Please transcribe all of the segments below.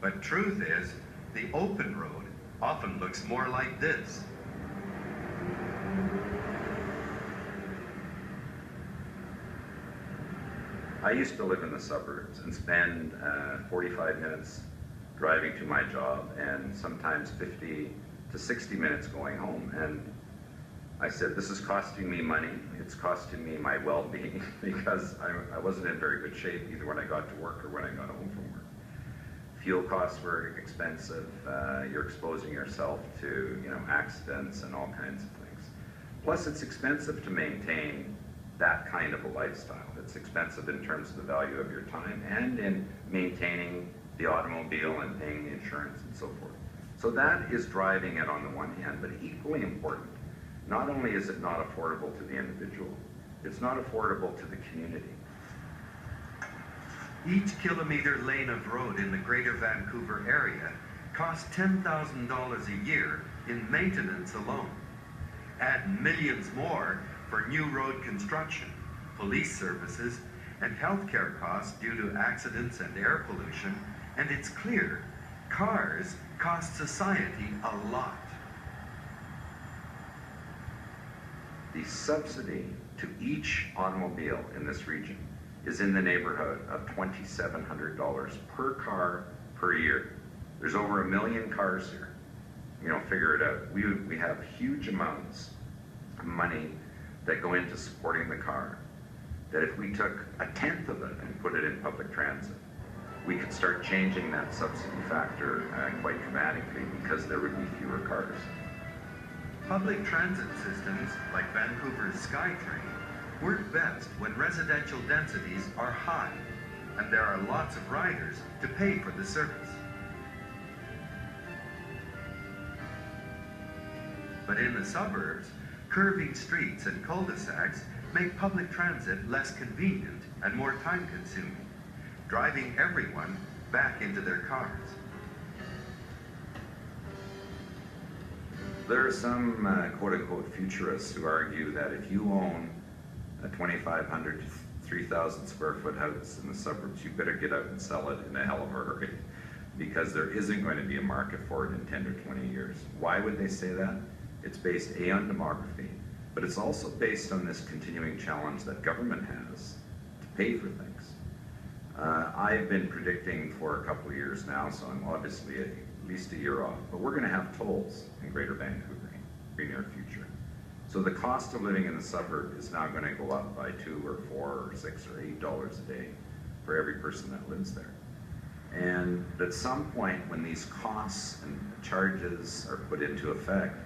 But truth is, the open road often looks more like this. I used to live in the suburbs and spend 45 minutes driving to my job and sometimes 50 to 60 minutes going home. And I said, this is costing me money. It's costing me my well-being because I wasn't in very good shape either when I got to work or when I got home from work. Fuel costs were expensive. You're exposing yourself to, accidents and all kinds of things. Plus, it's expensive to maintain that kind of a lifestyle. It's expensive in terms of the value of your time and in maintaining the automobile and paying the insurance and so forth. So that is driving it on the one hand, but equally important, not only is it not affordable to the individual, it's not affordable to the community. Each kilometre lane of road in the Greater Vancouver area costs $10,000 a year in maintenance alone. Add millions more for new road construction, police services, and healthcare costs due to accidents and air pollution, and it's clear cars cost society a lot. The subsidy to each automobile in this region is in the neighborhood of $2,700 per car per year. There's over 1 million cars here. Figure it out. We have huge amounts of money that go into supporting the car, that if we took 1/10 of it and put it in public transit, we could start changing that subsidy factor quite dramatically because there would be fewer cars. Public transit systems like Vancouver's SkyTrain work best when residential densities are high and there are lots of riders to pay for the service. But in the suburbs, curving streets and cul-de-sacs make public transit less convenient and more time-consuming, driving everyone back into their cars. There are some quote-unquote futurists who argue that if you own a 2,500 to 3,000 square foot house in the suburbs, you better get out and sell it in a hell of a hurry because there isn't going to be a market for it in 10 or 20 years. Why would they say that? It's based on demography, but it's also based on this continuing challenge that government has to pay for things. I've been predicting for a couple of years now, so I'm obviously at least a year off, but we're going to have tolls in Greater Vancouver in the near future. So the cost of living in the suburb is now going to go up by $2 or $4 or $6 or $8 a day for every person that lives there. And at some point when these costs and charges are put into effect,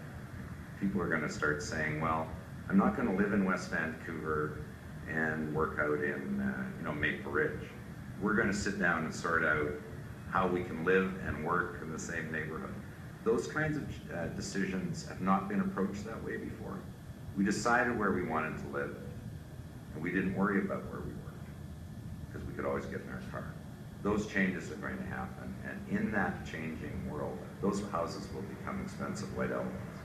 people are going to start saying, well, I'm not going to live in West Vancouver and work out in Maple Ridge. We're going to sit down and sort out how we can live and work in the same neighborhood. Those kinds of decisions have not been approached that way before. We decided where we wanted to live, and we didn't worry about where we worked, because we could always get in our car. Those changes are going to happen, and in that changing world, those houses will become expensive white elephants.